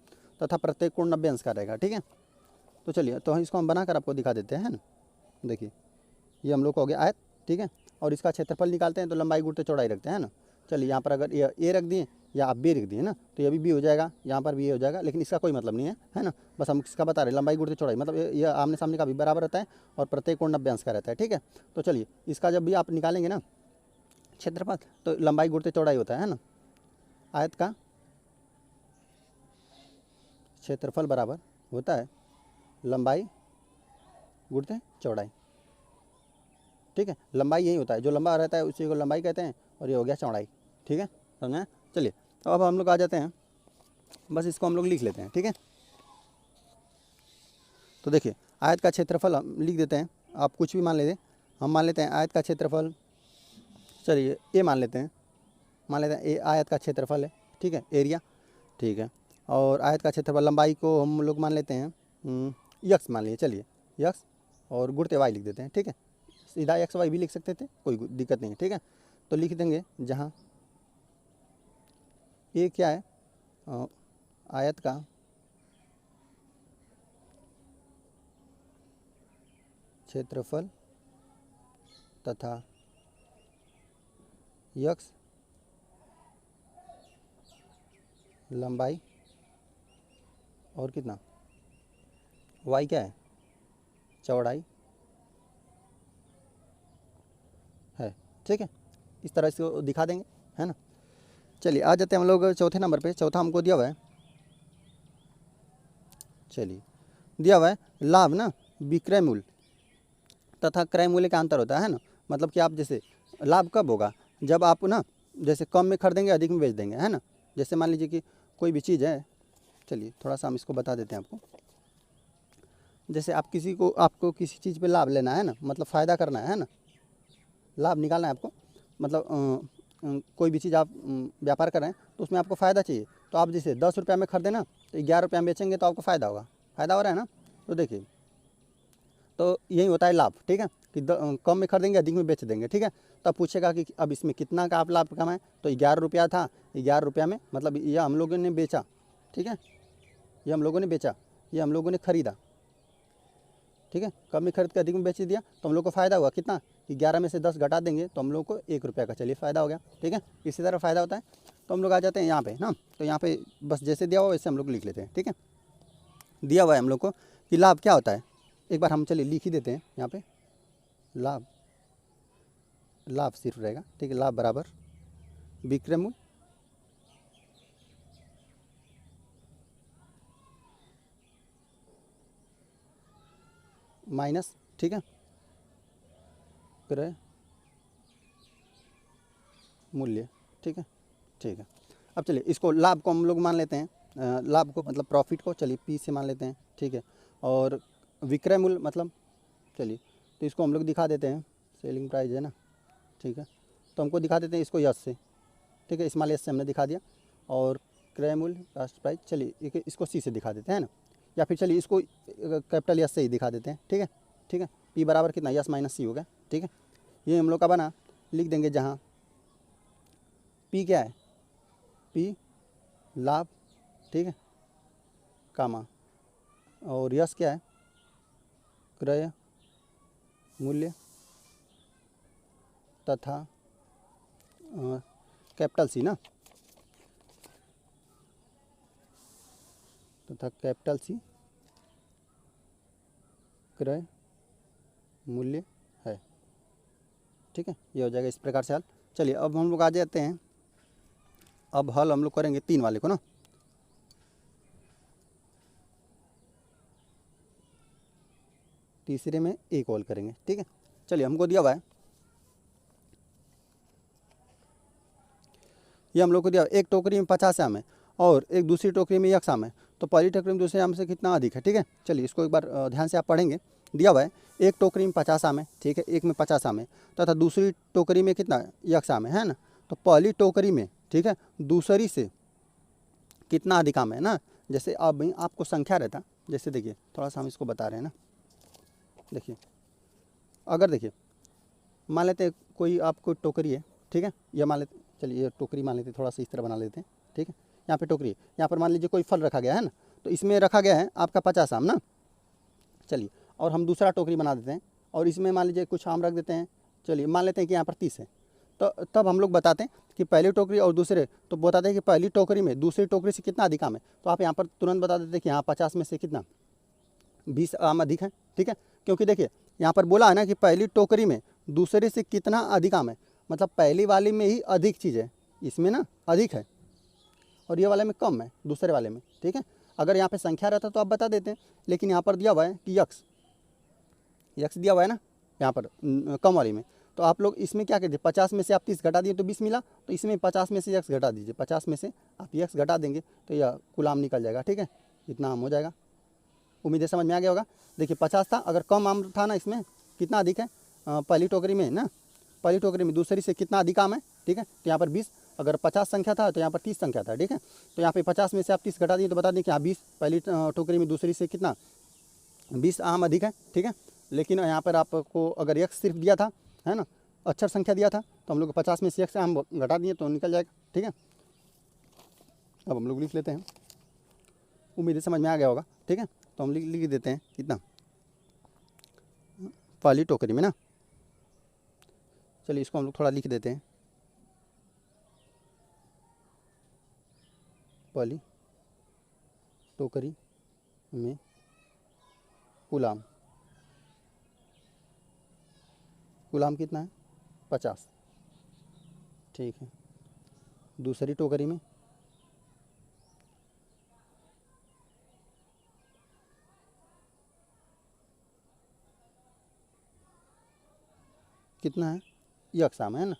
तथा प्रत्येक कोण 90 अंश का रहेगा। ठीक है, तो चलिए तो इसको हम बनाकर आपको दिखा देते हैं, है ना। देखिए ये हम लोग को हो गया आयत। ठीक है, और इसका क्षेत्रफल निकालते हैं तो लंबाई गुणित चौड़ाई रखते हैं ना। चलिए यहाँ पर अगर ये ए रख दिए या आप बी रख दिए ना, तो ये भी बी हो जाएगा, यहाँ पर भी ये हो जाएगा, लेकिन इसका कोई मतलब नहीं है ना। बस हम इसका बता रहे हैं लंबाई गुणित चौड़ाई, मतलब ये आमने सामने का भी बराबर रहता है और प्रत्येक कोण 90 अंश का रहता है। ठीक है, तो चलिए इसका जब भी आप निकालेंगे ना क्षेत्रफल, तो लंबाई गुणित चौड़ाई होता है ना। आयत का क्षेत्रफल बराबर होता है लंबाई गुणित चौड़ाई। ठीक है, लंबाई यही होता है, जो लंबा रहता है उसी को लंबाई कहते हैं, और ये हो गया चौड़ाई। ठीक है, समझे। चलिए तो अब हम लोग आ जाते हैं, बस इसको हम लोग लिख लेते हैं। ठीक है, तो देखिए आयत का क्षेत्रफल हम लिख देते हैं, आप कुछ भी मान लेते हैं। हम मान लेते हैं आयत का क्षेत्रफल, चलिए ए मान लेते हैं, मान लेते हैं ए आयत का क्षेत्रफल है। ठीक है, एरिया। ठीक है, और आयत का क्षेत्रफल लंबाई को हम लोग मान लेते हैं यक्स मान लिए, चलिए यक्स, और गुणित वाई लिख देते हैं। ठीक है, सीधा एक्स वाई भी लिख सकते थे, कोई दिक्कत नहीं है। ठीक है, तो लिख देंगे जहाँ ये क्या है, आयत का क्षेत्रफल तथा यक्स लंबाई और कितना वाई क्या है, चौड़ाई है। ठीक है, इस तरह से दिखा देंगे, है ना। चलिए आ जाते हैं हम लोग चौथे नंबर पे। चौथा हमको दिया हुआ है, चलिए दिया हुआ है लाभ ना विक्रय मूल्य तथा क्रय मूल्य का अंतर होता है ना। मतलब कि आप जैसे लाभ कब होगा, जब आप ना जैसे कम में खरीदेंगे अधिक में बेच देंगे, है ना। जैसे मान लीजिए कि कोई भी चीज़ है, चलिए थोड़ा सा हम इसको बता देते हैं आपको। जैसे आप आपको किसी चीज़ पे लाभ लेना है ना, मतलब फ़ायदा करना है ना, लाभ निकालना है आपको, मतलब कोई भी चीज़ आप व्यापार कर रहे हैं तो उसमें आपको फ़ायदा चाहिए, तो आप जैसे 10 रुपये में खरीदे ना, तो 11 रुपये में बेचेंगे तो आपको फ़ायदा होगा, फ़ायदा हो रहा है ना। तो देखिए तो यही होता है लाभ। ठीक है, कि कम में खरीदेंगे अधिक में बेच देंगे। ठीक है, तब पूछेगा कि अब इसमें कितना का आप लाभ कमाएं, तो 11 रुपया था, 11 रुपया में मतलब ये हम लोगों ने बेचा। ठीक है, ये हम लोगों ने बेचा, ये हम लोगों ने ख़रीदा। ठीक है, कम में खरीद के अधिक में बेच दिया तो हम लोग को फ़ायदा हुआ कितना, कि 11 में से 10 घटा देंगे तो हम लोग को 1 रुपया का चलिए फ़ायदा हो गया। ठीक है, इसी तरह फ़ायदा होता है। तो हम लोग आ जाते हैं यहाँ पे ना, तो यहाँ पे बस जैसे दिया हुआ वैसे हम लोग लिख लेते हैं। ठीक है, दिया हुआ है हम लोग को कि लाभ क्या होता है, एक बार हम चलिए लिख ही देते हैं यहाँ पे। लाभ, लाभ सिर्फ रहेगा। ठीक है, लाभ बराबर विक्रय मूल्य माइनस, ठीक है, क्रय मूल्य। ठीक है, ठीक है। अब चलिए इसको लाभ को हम लोग मान लेते हैं, लाभ को मतलब प्रॉफिट को चलिए पी से मान लेते हैं। ठीक है, और विक्रय मूल्य मतलब चलिए तो इसको हम लोग दिखा देते हैं, सेलिंग प्राइस है ना। ठीक है, तो हमको दिखा देते हैं इसको यस से। ठीक है, स्मॉल एस से हमने दिखा दिया, और क्रय मूल्य कास्ट प्राइस चलिए इसको सी से दिखा देते हैं ना, या फिर चलिए इसको कैपिटल यस से ही दिखा देते हैं। ठीक है, ठीक है, पी बराबर कितना यस माइनस सी हो गया। ठीक है, ये हम लोग का बना, लिख देंगे जहाँ पी क्या है, पी लाभ। ठीक है, कामा, और यस क्या है, क्रय मूल्य तथा कैपिटल सी ना, तथा कैपिटल सी क्रय मूल्य है। ठीक है, ये हो जाएगा इस प्रकार से हल। चलिए अब हम लोग आ जाते हैं, अब हल हम लोग करेंगे 3 वाले को ना। तीसरे में एक हल करेंगे। ठीक है, चलिए हमको दिया हुआ है, ये हम लोग को दिया एक टोकरी में 50 आम है और एक दूसरी टोकरी में 1 आम है, तो पहली टोकरी में दूसरे आम से कितना अधिक है। ठीक है, चलिए इसको एक बार ध्यान से आप पढ़ेंगे। दिया हुआ है एक टोकरी में 50 आम है, ठीक है, एक में 50 आम है, तथा दूसरी टोकरी में कितना 1 आम है ना। तो पहली टोकरी में, ठीक है, दूसरी से कितना अधिक आम है ना। जैसे अब आपको संख्या रहता, जैसे देखिए थोड़ा सा हम इसको बता रहे हैं ना, देखिए, अगर देखिए मान लेते हैं कोई आपको टोकरी है, ठीक है, या मान लेते, चलिए ये टोकरी मान लेते हैं, थोड़ा सा इस तरह बना लेते हैं, ठीक है। यहाँ पे टोकरी है, यहाँ पर मान लीजिए कोई फल रखा गया है ना, तो इसमें रखा गया है आपका 50 आम ना। चलिए, और हम दूसरा टोकरी बना देते हैं और इसमें मान लीजिए कुछ आम रख देते हैं। चलिए मान लेते हैं कि यहाँ पर 30 है, तो तब हम लोग बताते हैं कि पहली टोकरी और दूसरे, तो बताते हैं कि पहली टोकरी में दूसरी टोकरी से कितना अधिक आम है। तो आप यहाँ पर तुरंत बता देते हैं कि हाँ 50 में से कितना 20 आम अधिक है, ठीक है। क्योंकि देखिए यहाँ पर बोला है ना कि पहली टोकरी में दूसरे से कितना अधिक आम है, मतलब पहली वाली में ही अधिक चीज़ है, इसमें ना अधिक है और ये वाले में कम है, दूसरे वाले में, ठीक है। अगर यहाँ पे संख्या रहता तो आप बता देते हैं, लेकिन यहाँ पर दिया हुआ है कि यक्स, यक्स दिया हुआ है ना यहाँ पर कम वाली में। तो आप लोग इसमें क्या कहते हैं, 50 में से आप 30 घटा दिए तो 20 मिला, तो इसमें 50 में से यक्स घटा दीजिए, 50 में से आप यक्स घटा देंगे तो यह कुल आम निकल जाएगा, ठीक है। इतना आम हो जाएगा। उम्मीद है समझ में आ गया होगा। देखिए 50 था, अगर कम आम था ना इसमें, कितना अधिक है पहली टोकरी में ना, पहली टोकरी में दूसरी से कितना अधिक आम है, ठीक है। तो यहाँ पर 20, अगर 50 संख्या था तो यहाँ पर 30 संख्या था, ठीक है। तो यहाँ पे 50 में से आप 30 घटा दिए तो बता दें कि हाँ 20 पहली टोकरी में दूसरी से कितना 20 आम अधिक है, ठीक है। लेकिन यहाँ पर आपको अगर यक्स सिर्फ दिया था, है ना, अक्षर संख्या दिया था, तो हम लोग 50 में से यक्स आम घटा दिए तो निकल जाएगा, ठीक है। अब हम लोग लिख लेते हैं, उम्मीद है समझ में आ गया होगा, ठीक है। तो हम लिख देते हैं कितना पहली टोकरी में ना, चलिए इसको हम लोग थोड़ा लिख देते हैं, पहली टोकरी में कुल आम, कुल आम कितना है 50, ठीक है। दूसरी टोकरी में कितना है यक्स आम है ना,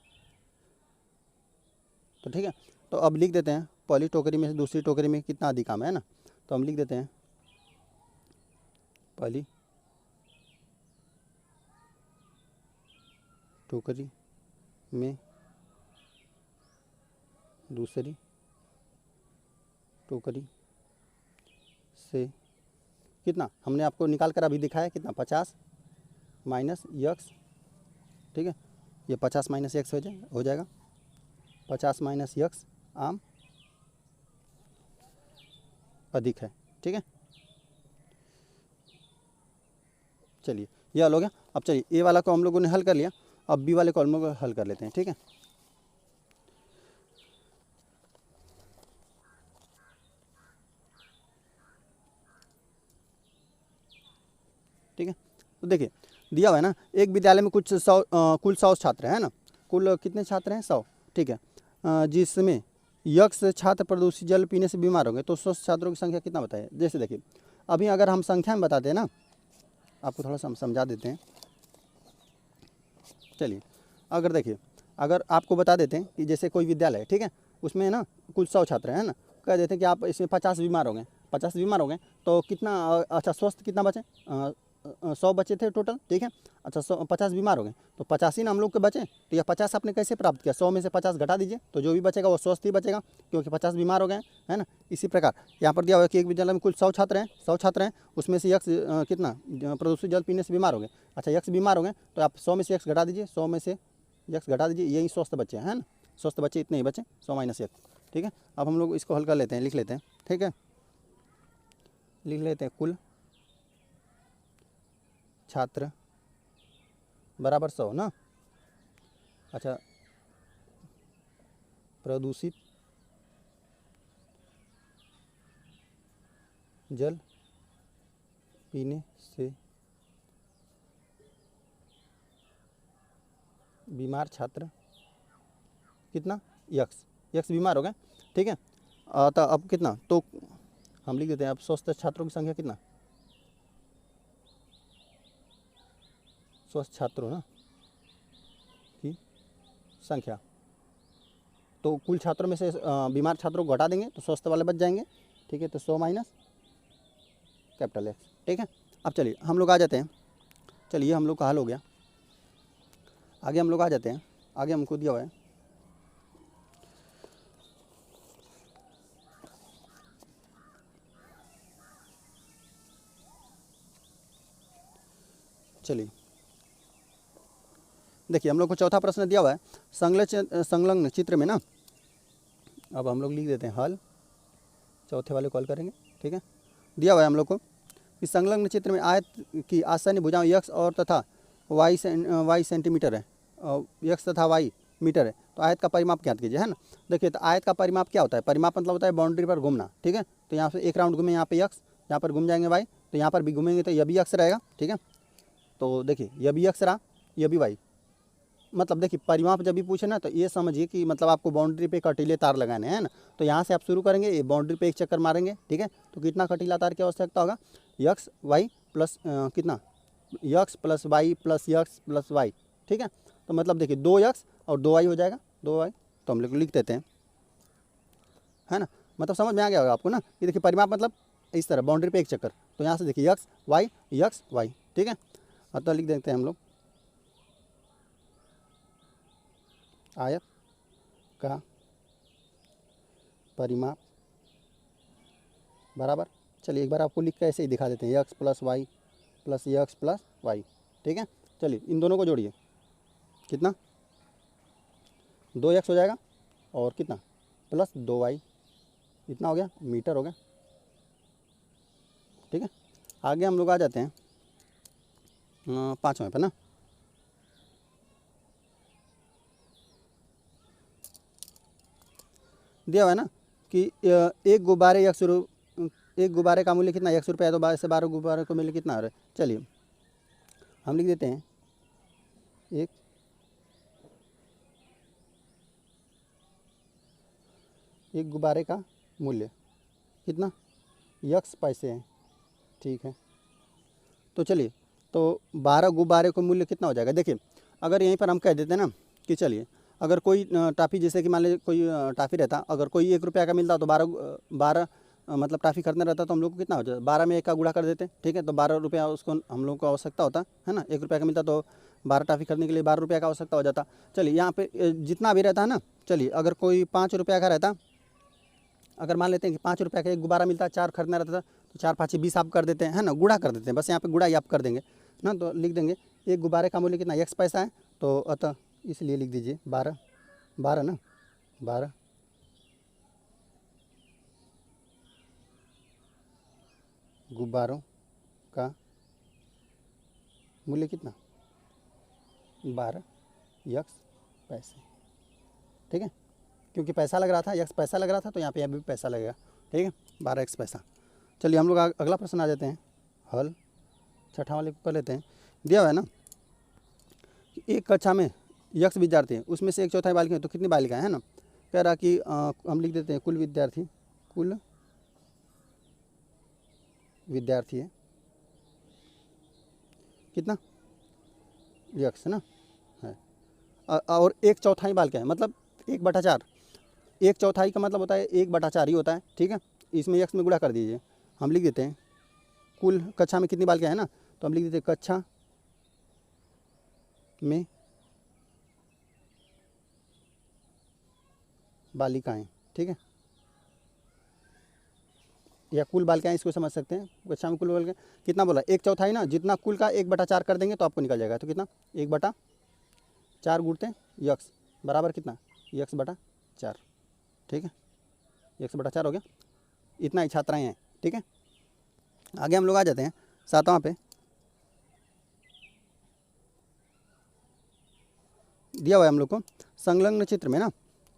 तो ठीक है। तो अब लिख देते हैं पहली टोकरी में से दूसरी टोकरी में कितना अधिक आम है ना, तो हम लिख देते हैं पहली टोकरी में दूसरी टोकरी से कितना, हमने आपको निकाल कर अभी दिखाया कितना 50 माइनस यक्स, ठीक है। ये 50 माइनस यक्स हो जाएगा 50 माइनस यक्स आम अधिक है, ठीक है। चलिए ये हल हो गया। अब चलिए ए वाला को हम लोगों ने हल कर लिया, अब बी वाले को हम लोग हल कर लेते हैं, ठीक है। ठीक है, तो देखिए दिया हुआ है ना, एक विद्यालय में कुछ कुल 100 छात्र हैं ना, कुल कितने छात्र हैं 100, ठीक है। जिसमें यक्स छात्र प्रदूषित जल पीने से बीमार होंगे, तो स्वस्थ छात्रों की संख्या कितना बताए। जैसे देखिए अभी अगर हम संख्या में बताते हैं ना, आपको थोड़ा सा हम समझा देते हैं। चलिए अगर देखिए, अगर आपको बता देते हैं कि जैसे कोई विद्यालय है, ठीक है, उसमें ना कुल 100 छात्र हैं ना, कह देते हैं कि आप इसमें 50 बीमार हो गए, 50 बीमार हो गए, तो कितना अच्छा स्वस्थ कितना बचे 100 बचे थे टोटल, ठीक है। अच्छा 50 बीमार हो गए, तो 50 ही ना हम लोग के बचे, तो यह 50 आपने कैसे प्राप्त किया, 100 में से 50 घटा दीजिए, तो जो भी बचेगा वो स्वस्थ ही बचेगा, क्योंकि 50 बीमार हो गए, है ना। इसी प्रकार यहाँ पर दिया हुआ है कि एक विद्यालय में कुल 100 छात्र हैं, 100 छात्र हैं, उसमें से यक्स कितना प्रदूषित जल पीने से बीमार हो गए। अच्छा यक्स बीमार हो गए, तो आप 100 में से यक्स घटा दीजिए, 100 में से यक्स घटा दीजिए, यही स्वस्थ बच्चे हैं, है ना, स्वस्थ बच्चे इतने ही बचे 100 माइनस यक्स, ठीक है। अब हम लोग इसको हल कर लेते हैं, लिख लेते हैं, ठीक है। लिख लेते हैं कुल छात्र बराबर 100 ना। अच्छा प्रदूषित जल पीने से बीमार छात्र कितना यक्स, यक्स बीमार हो गए, ठीक है। तो अब कितना, तो हम लिख देते हैं अब स्वस्थ छात्रों की संख्या कितना, स्वस्थ छात्रों ना की संख्या, तो कुल छात्रों में से बीमार छात्रों को घटा देंगे तो स्वस्थ वाले बच जाएंगे, ठीक है। तो 100 माइनस कैपिटल एक्स, ठीक है। अब चलिए हम लोग आ जाते हैं, चलिए हम लोग का हल हो गया, आगे हम लोग आ जाते हैं। आगे हमको दिया हुआ है चलिए देखिए हम लोग को चौथा प्रश्न दिया हुआ है संलग्न चित्र में ना, अब हम लोग लिख देते हैं हल, चौथे वाले कॉल करेंगे, ठीक है। दिया हुआ है हम लोग को कि संलग्न चित्र में आयत की आसन्न भुजाएं यक्स और तथा वाई सेंटीमीटर है, और यक्स तथा वाई मीटर है, तो आयत का परिमाप ज्ञात कीजिए, है ना। देखिए तो आयत का परिमाप क्या होता है, परिमाप मतलब होता है बाउंड्री पर घूमना, ठीक है। तो यहाँ से एक राउंड घूमे, यहाँ पे यक्स, यहाँ पर घूम जाएंगे वाई, तो यहाँ पर भी घूमेंगे तो यह भी यक्स रहेगा, ठीक है। तो देखिए यह भी यक्स रहा, यह भी वाई, मतलब देखिए परिमाप जब भी पूछे ना तो ये समझिए कि मतलब आपको बाउंड्री पे कटीले तार लगाने हैं ना। तो यहाँ से आप शुरू करेंगे, ये बाउंड्री पे एक चक्कर मारेंगे, ठीक है। तो कितना कटीला तार की आवश्यकता होगा, यक्स वाई प्लस कितना, x plus y plus x plus y, ठीक है। तो मतलब देखिए 2 यक्स और 2 वाई हो जाएगा, 2 वाई, तो हम लोग लिख देते हैं, है ना। मतलब समझ में आ गया होगा आपको ना। ये देखिए परिमाप मतलब इस तरह बाउंड्री पे एक चक्कर, तो यहाँ से देखिए यक्स वाई, ठीक है। तो लिख देते हैं हम लोग आयत का परिमाप बराबर, चलिए एक बार आपको लिख के ऐसे ही दिखा देते हैं, x plus y plus x plus y, ठीक है। चलिए इन दोनों को जोड़िए, कितना 2 यक्स हो जाएगा और कितना प्लस 2 वाई, इतना हो गया, मीटर हो गया, ठीक है। आगे हम लोग आ जाते हैं 5वें पे ना, दिया हुआ है ना कि एक गुब्बारे का मूल्य कितना, 100 रुपये है, तो 12 से 12 गुब्बारे को मूल्य कितना आ रहा है। चलिए हम लिख देते हैं एक गुब्बारे का मूल्य कितना, यक्स पैसे हैं, ठीक है। तो चलिए तो 12 गुब्बारे को मूल्य कितना हो जाएगा। देखिए अगर यहीं पर हम कह देते हैं ना कि चलिए अगर कोई टाफ़ी, जैसे कि मान लीजिए कोई टाफ़ी रहता, अगर कोई 1 रुपया का मिलता तो 12 मतलब टाफ़ी खरीदना रहता, तो हम लोग को कितना हो जाता, 12 में 1 का गुणा कर देते, ठीक है। तो 12 रुपया उसको हम लोग को आवश्यकता होता है ना, 1 रुपया का मिलता तो 12 टाफ़ी खरीदने के लिए 12 रुपया का आवश्यकता हो जाता। चलिए यहाँ पे जितना भी रहता है ना, चलिए अगर कोई 5 रुपया का रहता, अगर मान लेते हैं कि 5 रुपया का एक गुब्बारा मिलता, 4 खरीदना रहता था, तो 4 5 20 आप कर देते हैं, है ना, गुणा कर देते हैं, बस यहाँ पे गुणा ही आप कर देंगे ना। तो लिख देंगे एक गुब्बारे का मूल्य कितना, यक्स पैसा है, तो अतः इसलिए लिख दीजिए 12 ना, 12 गुब्बारों का मूल्य कितना, 12 यक्स पैसे, ठीक है। क्योंकि पैसा लग रहा था, यक्स पैसा लग रहा था, तो यहाँ पे भी पैसा लगेगा, ठीक है, 12 यक्स पैसा। चलिए हम लोग अगला प्रश्न आ जाते हैं, हल छठा वाले को कर लेते हैं। दिया हुआ है ना कि एक कक्षा में यक्स विद्यार्थी हैं, उसमें से 1/4 बालिका है, तो कितनी बालिकाएं, है ना। कह रहा कि हम लिख देते हैं कुल विद्यार्थी है कितना, यक्स, है ना, है। और 1/4 बालिका है, मतलब 1/4, 1/4 का मतलब होता है 1/4 ही होता है, ठीक है। इसमें यक्स में गुणा कर दीजिए, हम लिख देते हैं कुल कक्षा में कितनी बालिकाएं है ना, तो हम लिख देते हैं कक्षा में बालिकाएं, ठीक है, या कुल बालिकाएं इसको समझ सकते हैं। कक्षा में कुल बालिकाएं कितना बोला, 1/4 ना, जितना कुल का 1/4 कर देंगे तो आपको निकल जाएगा, तो कितना 1/4 गुणते यक्स बराबर कितना, यक्स/4, ठीक है, यक्स/4 हो गया। इतना ही छात्राएँ हैं, ठीक है। आगे हम लोग आ जाते हैं 7वां पे। दिया हुआ है हम लोग को संलग्न चित्र में ना,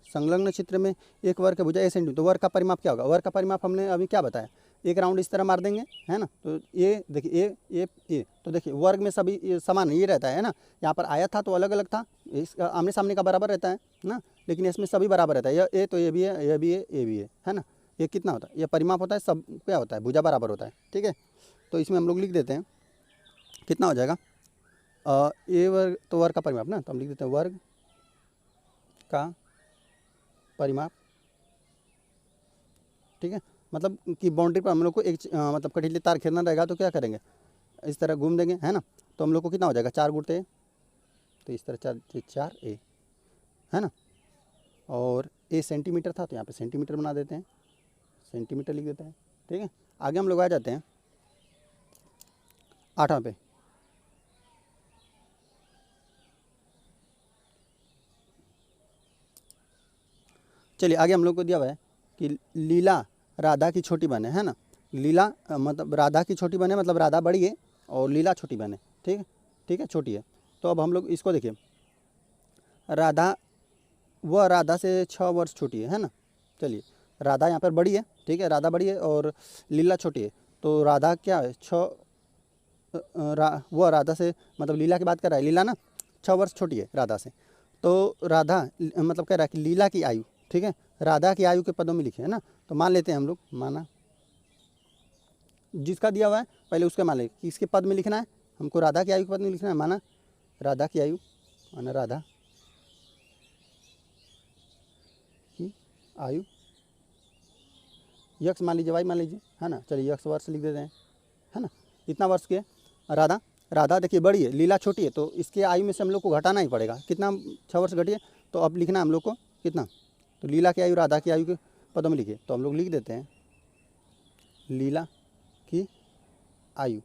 संलग्न चित्र में एक वर्ग का भुजा ए सेंटीमीटर, तो वर्ग का परिमाप क्या होगा, वर्ग का परिमाप हमने अभी क्या बताया, एक राउंड इस तरह मार देंगे, है ना। तो ये देखिए ए, तो देखिए वर्ग में सभी ये समान ये रहता है ना। यहाँ पर आया था तो अलग अलग था, इसका आमने सामने का बराबर रहता है ना, लेकिन इसमें सभी बराबर रहता है, यह ए तो ये भी है, यह भी है, ये भी है ना। ये कितना होता है, यह परिमाप होता है, सब क्या होता है, भुजा बराबर होता है, ठीक है। तो इसमें हम लोग लिख देते हैं कितना हो जाएगा, ए वर्ग, तो वर्ग का परिमाप ना, तो हम लिख देते हैं वर्ग का परिमाप, ठीक है। मतलब कि बाउंड्री पर हम लोग को एक मतलब कटीले तार खेलना रहेगा, तो क्या करेंगे, इस तरह घूम देंगे, है ना। तो हम लोग को कितना हो जाएगा, 4 गुणते, तो इस तरह 4 ए, है ना। और ए सेंटीमीटर था, तो यहाँ पे सेंटीमीटर बना देते हैं, सेंटीमीटर लिख देते हैं, ठीक है। आगे हम लोग आ जाते हैं 8वां पे। चलिए आगे हम लोग को दिया हुआ है कि लीला राधा की छोटी बहन है ना। लीला मतलब राधा की छोटी बहन है, मतलब राधा बड़ी है और लीला छोटी बहन है। ठीक है, ठीक है, छोटी है। तो अब हम लोग इसको देखिए, राधा, वह राधा से 6 वर्ष छोटी है ना। चलिए, राधा यहाँ पर बड़ी है, ठीक है, राधा बड़ी है और लीला छोटी है। तो राधा क्या है, वह राधा से, मतलब लीला की बात कर रहा है, लीला ना 6 वर्ष छोटी है राधा से। तो राधा मतलब कह रहा है कि लीला की आयु, ठीक है, राधा की आयु के पदों में लिखे है ना। तो मान लेते हैं हम लोग, माना जिसका दिया हुआ है पहले उसके मान ले कि इसके पद में लिखना है, हमको राधा की आयु के पद में लिखना है। माना राधा की आयु, माना राधा की आयु यक्स मान लीजिए, वाई मान लीजिए, है ना। चलिए यक्स वर्ष लिख देते हैं, है ना। इतना वर्ष के राधा, राधा देखिए बड़ी है, लीला छोटी है, तो इसके आयु में से हम लोग को घटाना ही पड़ेगा। कितना, 6 वर्ष घटिए, तो अब लिखना है हम लोग को कितना, तो लीला की आयु राधा की आयु के पदों में लिखिए। तो हम लोग लिख देते हैं लीला की आयु,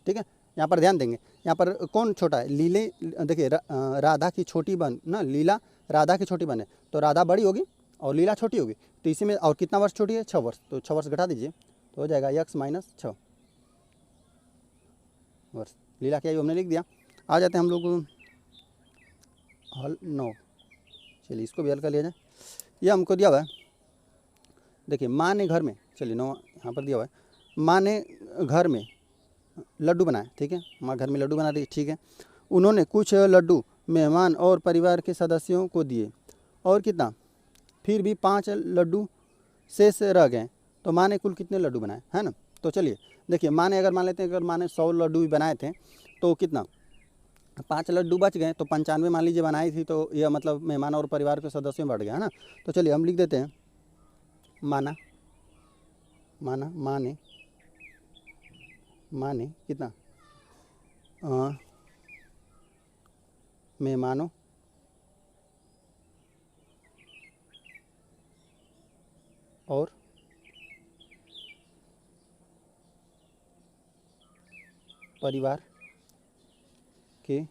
ठीक है। यहाँ पर ध्यान देंगे, यहाँ पर कौन छोटा है, लीले, देखिए राधा की छोटी बहन ना, लीला राधा की छोटी बहन है, तो राधा बड़ी होगी और लीला छोटी होगी। तो इसी में और कितना वर्ष छोटी है, 6 वर्ष, तो 6 वर्ष घटा दीजिए तो हो जाएगा यक्स माइनस 6 वर्ष। लीला की आयु हमने लिख दिया। आ जाते हैं हम लोग हल 9। चलिए इसको भी हल कर लिया जाए। ये हमको दिया हुआ है, देखिए माँ ने घर में, चलिए 9 यहाँ पर दिया हुआ है, माँ ने घर में लड्डू बनाए, ठीक है, माँ घर में लड्डू बना दी, ठीक है। उन्होंने कुछ लड्डू मेहमान और परिवार के सदस्यों को दिए और कितना, फिर भी 5 लड्डू शेष रह गए। तो माँ ने कुल कितने लड्डू बनाए, है ना। तो चलिए देखिए, माँ ने, अगर मान लेते हैं अगर माँ ने 100 लड्डू भी बनाए थे, तो कितना, 5 लड्डू बच गए, तो 95 मान लीजिए बनाई थी, तो यह मतलब मेहमान और परिवार के सदस्यों में बढ़ गया, है ना। तो चलिए हम लिख देते हैं माना, माना माँ ने कितना, मेहमानों और परिवार के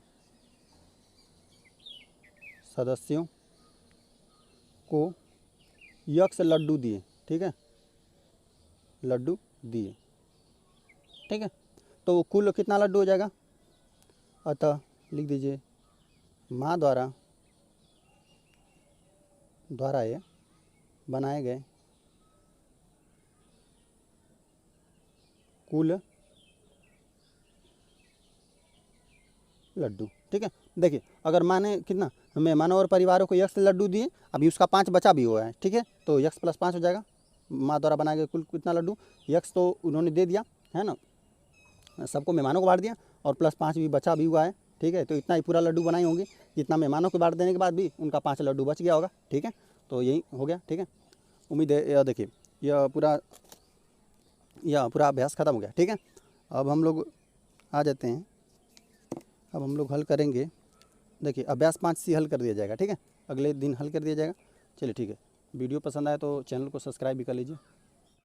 सदस्यों को यक्स लड्डू दिए, ठीक है, लड्डू दिए, ठीक है। तो कुल कितना लड्डू हो जाएगा, अतः लिख दीजिए माँ द्वारा ये बनाए गए कुल लड्डू, ठीक है। देखिए अगर माँ ने कितना, मेहमानों और परिवारों को यक्स लड्डू दिए, अभी उसका 5 बचा भी हुआ है, ठीक है, तो यक्स प्लस 5 हो जाएगा। माँ द्वारा बनाए गए कुल कितना लड्डू, यक्स तो उन्होंने दे दिया, है ना, सबको मेहमानों को बांट दिया, और प्लस 5 भी बचा भी हुआ है, ठीक है। तो इतना ही पूरा लड्डू बनाई होंगी, इतना मेहमानों को बांट देने के बाद भी उनका 5 लड्डू बच गया होगा, ठीक है। तो यही हो गया, ठीक है। उम्मीद है यह देखिए यह पूरा अभ्यास ख़त्म हो गया, ठीक है। अब हम लोग आ जाते हैं, अब हम लोग हल करेंगे। देखिए अभ्यास 5C हल कर दिया जाएगा, ठीक है, अगले दिन हल कर दिया जाएगा। चलिए ठीक है, वीडियो पसंद आए तो चैनल को सब्सक्राइब भी कर लीजिए।